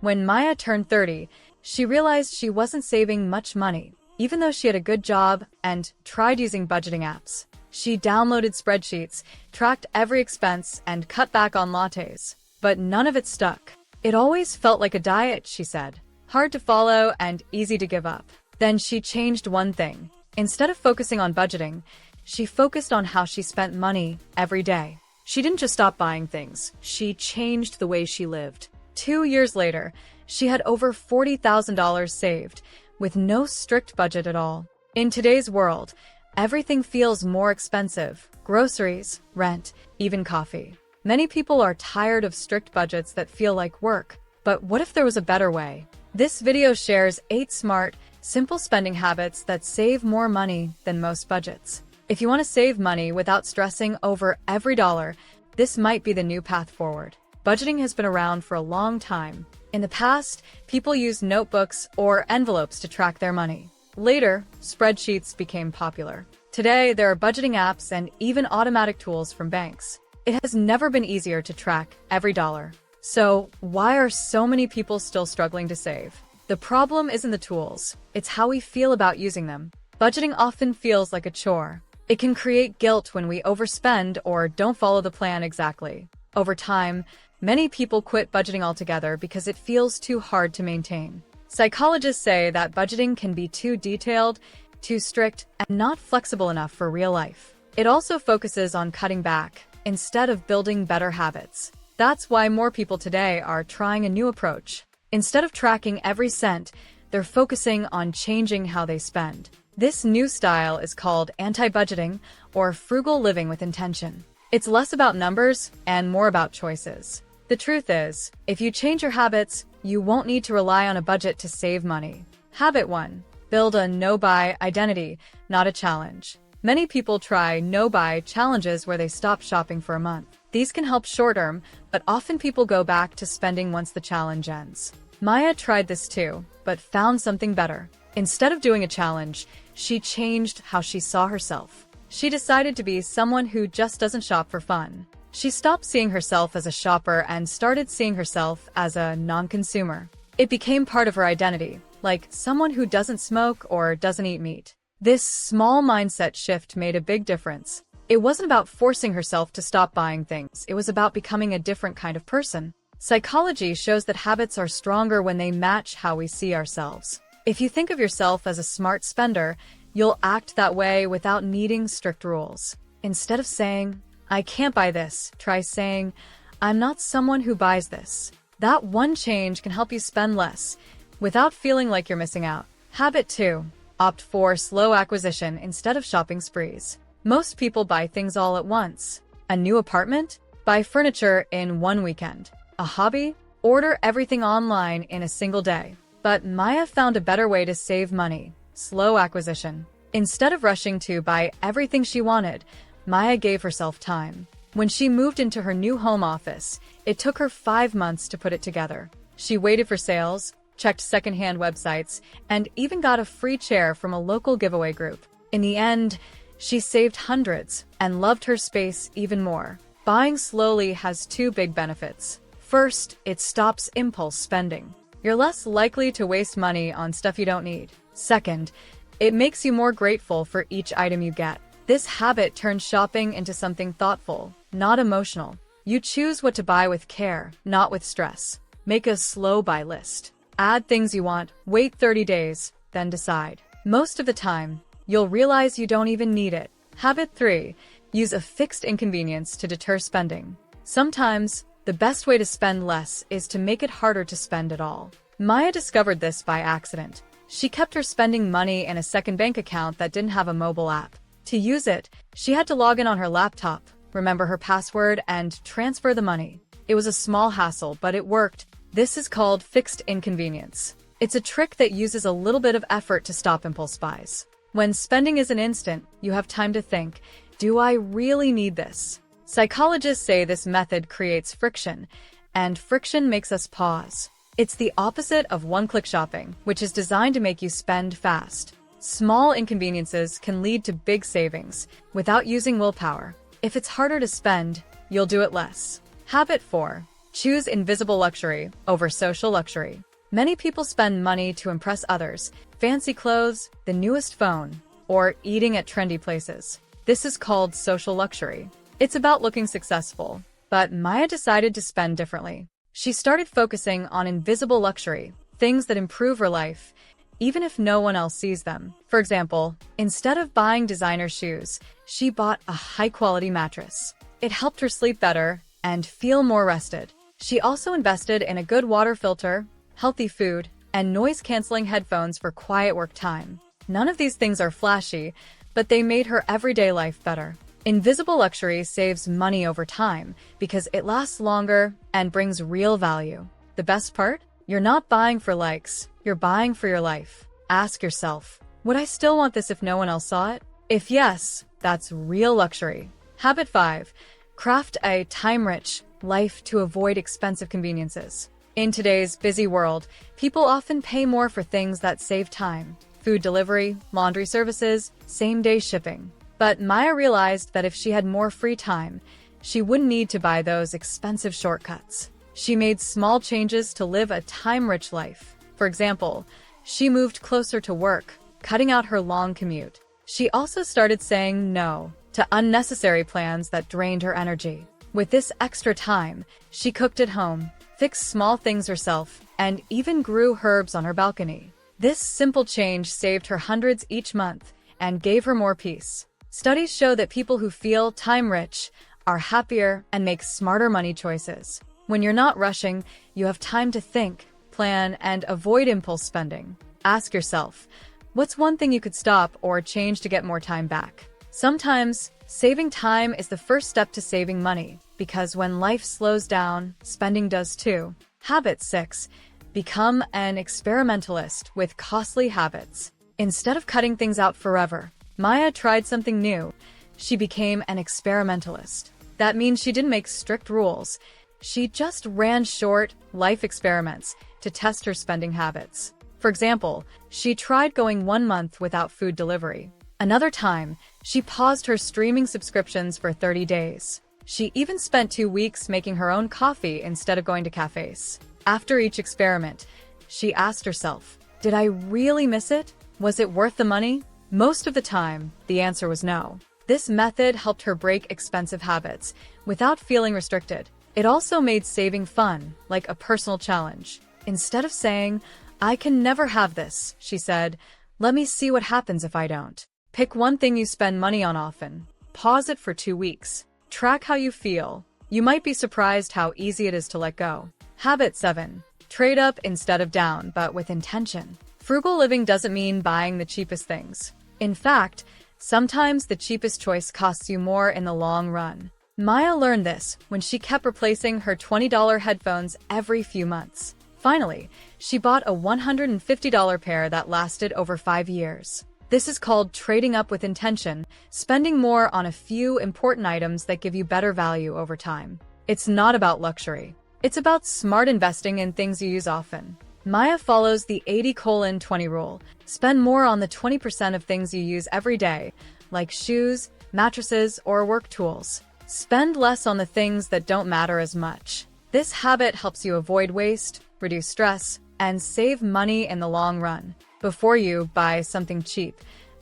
When Maya turned 30, she realized she wasn't saving much money, even though she had a good job and tried using budgeting apps. She downloaded spreadsheets, tracked every expense, and cut back on lattes. But none of it stuck. It always felt like a diet, she said. Hard to follow and easy to give up. Then she changed one thing. Instead of focusing on budgeting, she focused on how she spent money every day. She didn't just stop buying things, she changed the way she lived. 2 years later, she had over $40,000 saved, with no strict budget at all. In today's world, everything feels more expensive: groceries, rent, even coffee. Many people are tired of strict budgets that feel like work. But what if there was a better way? This video shares 8 smart, simple spending habits that save more money than most budgets. If you want to save money without stressing over every dollar, this might be the new path forward. Budgeting has been around for a long time. In the past, people used notebooks or envelopes to track their money. Later, spreadsheets became popular. Today, there are budgeting apps and even automatic tools from banks. It has never been easier to track every dollar. So, why are so many people still struggling to save? The problem isn't the tools, it's how we feel about using them. Budgeting often feels like a chore. It can create guilt when we overspend or don't follow the plan exactly. Over time, many people quit budgeting altogether because it feels too hard to maintain. Psychologists say that budgeting can be too detailed, too strict, and not flexible enough for real life. It also focuses on cutting back instead of building better habits. That's why more people today are trying a new approach. Instead of tracking every cent, they're focusing on changing how they spend. This new style is called anti-budgeting or frugal living with intention. It's less about numbers and more about choices. The truth is, if you change your habits, you won't need to rely on a budget to save money. Habit 1. Build a no-buy identity, not a challenge. Many people try no-buy challenges where they stop shopping for a month. These can help short-term, but often people go back to spending once the challenge ends. Maya tried this too, but found something better. Instead of doing a challenge, she changed how she saw herself. She decided to be someone who just doesn't shop for fun. She stopped seeing herself as a shopper and started seeing herself as a non-consumer. It became part of her identity, like someone who doesn't smoke or doesn't eat meat. This small mindset shift made a big difference. It wasn't about forcing herself to stop buying things. It was about becoming a different kind of person. Psychology shows that habits are stronger when they match how we see ourselves. If you think of yourself as a smart spender, you'll act that way without needing strict rules. Instead of saying, "I can't buy this," try saying, "I'm not someone who buys this." That one change can help you spend less without feeling like you're missing out. Habit 2. Opt for slow acquisition instead of shopping sprees. Most people buy things all at once. A new apartment? Buy furniture in one weekend. A hobby? Order everything online in a single day. But Maya found a better way to save money: slow acquisition. Instead of rushing to buy everything she wanted, Maya gave herself time. When she moved into her new home office, it took her 5 months to put it together. She waited for sales, checked secondhand websites, and even got a free chair from a local giveaway group. In the end, she saved hundreds and loved her space even more. Buying slowly has 2 big benefits. First, it stops impulse spending. You're less likely to waste money on stuff you don't need. Second, it makes you more grateful for each item you get. This habit turns shopping into something thoughtful, not emotional. You choose what to buy with care, not with stress. Make a slow buy list. Add things you want, wait 30 days, then decide. Most of the time, you'll realize you don't even need it. Habit 3. Use a fixed inconvenience to deter spending. Sometimes, the best way to spend less is to make it harder to spend at all. Maya discovered this by accident. She kept her spending money in a second bank account that didn't have a mobile app. To use it, she had to log in on her laptop, remember her password, and transfer the money. It was a small hassle, but it worked. This is called fixed inconvenience. It's a trick that uses a little bit of effort to stop impulse buys. When spending is an instant, you have time to think, do I really need this? Psychologists say this method creates friction, and friction makes us pause. It's the opposite of one-click shopping, which is designed to make you spend fast. Small inconveniences can lead to big savings without using willpower. If it's harder to spend, you'll do it less. Habit 4. Choose invisible luxury over social luxury. Many people spend money to impress others, fancy clothes, the newest phone, or eating at trendy places. This is called social luxury. It's about looking successful, but Maya decided to spend differently. She started focusing on invisible luxury, things that improve her life, even if no one else sees them. For example, instead of buying designer shoes, she bought a high-quality mattress. It helped her sleep better and feel more rested. She also invested in a good water filter, healthy food, and noise-canceling headphones for quiet work time. None of these things are flashy, but they made her everyday life better. Invisible luxury saves money over time because it lasts longer and brings real value. The best part? You're not buying for likes, you're buying for your life. Ask yourself, would I still want this if no one else saw it? If yes, that's real luxury. Habit 5. Craft a time-rich life to avoid expensive conveniences. In today's busy world, people often pay more for things that save time. Food delivery, laundry services, same-day shipping. But Maya realized that if she had more free time, she wouldn't need to buy those expensive shortcuts. She made small changes to live a time-rich life. For example, she moved closer to work, cutting out her long commute. She also started saying no to unnecessary plans that drained her energy. With this extra time, she cooked at home, fixed small things herself, and even grew herbs on her balcony. This simple change saved her hundreds each month and gave her more peace. Studies show that people who feel time-rich are happier and make smarter money choices. When you're not rushing, you have time to think, plan, and avoid impulse spending. Ask yourself, what's one thing you could stop or change to get more time back? Sometimes, saving time is the first step to saving money, because when life slows down, spending does too. Habit 6. Become an experimentalist with costly habits. Instead of cutting things out forever, Maya tried something new. She became an experimentalist. That means she didn't make strict rules. She just ran short, life experiments to test her spending habits. For example, she tried going 1 month without food delivery. Another time, she paused her streaming subscriptions for 30 days. She even spent 2 weeks making her own coffee instead of going to cafes. After each experiment, she asked herself, did I really miss it? Was it worth the money? Most of the time, the answer was no. This method helped her break expensive habits without feeling restricted. It also made saving fun, like a personal challenge. Instead of saying, I can never have this, she said, let me see what happens if I don't. Pick one thing you spend money on often. Pause it for 2 weeks. Track how you feel. You might be surprised how easy it is to let go. Habit 7. Trade up instead of down, but with intention. Frugal living doesn't mean buying the cheapest things. In fact, sometimes the cheapest choice costs you more in the long run. Maya learned this when she kept replacing her $20 headphones every few months. Finally, she bought a $150 pair that lasted over 5 years. This is called trading up with intention, spending more on a few important items that give you better value over time. It's not about luxury. It's about smart investing in things you use often. Maya follows the 80:20 rule. Spend more on the 20% of things you use every day, like shoes, mattresses, or work tools. Spend less on the things that don't matter as much. This habit helps you avoid waste, reduce stress, and save money in the long run. Before you buy something cheap,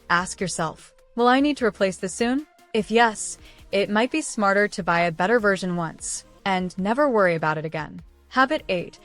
ask yourself, will I need to replace this soon? If yes, it might be smarter to buy a better version once and never worry about it again. Habit 8.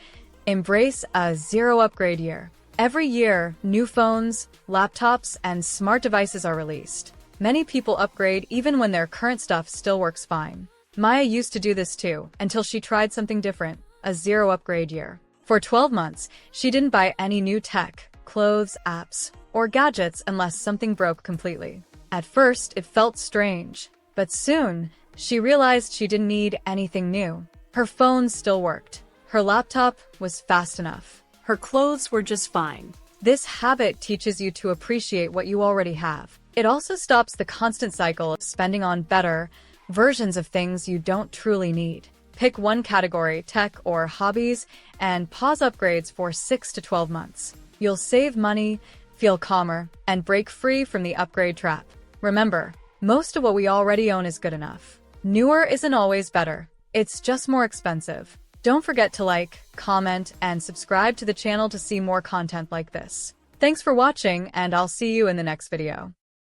Embrace a zero upgrade year. Every year, new phones, laptops, and smart devices are released. Many people upgrade even when their current stuff still works fine. Maya used to do this too, until she tried something different, a zero upgrade year. For 12 months, she didn't buy any new tech, clothes, apps, or gadgets unless something broke completely. At first, it felt strange, but soon, she realized she didn't need anything new. Her phone still worked. Her laptop was fast enough. Her clothes were just fine. This habit teaches you to appreciate what you already have. It also stops the constant cycle of spending on better versions of things you don't truly need. Pick one category, tech or hobbies, and pause upgrades for 6 to 12 months. You'll save money, feel calmer, and break free from the upgrade trap. Remember, most of what we already own is good enough. Newer isn't always better. It's just more expensive. Don't forget to like, comment, and subscribe to the channel to see more content like this. Thanks for watching, and I'll see you in the next video.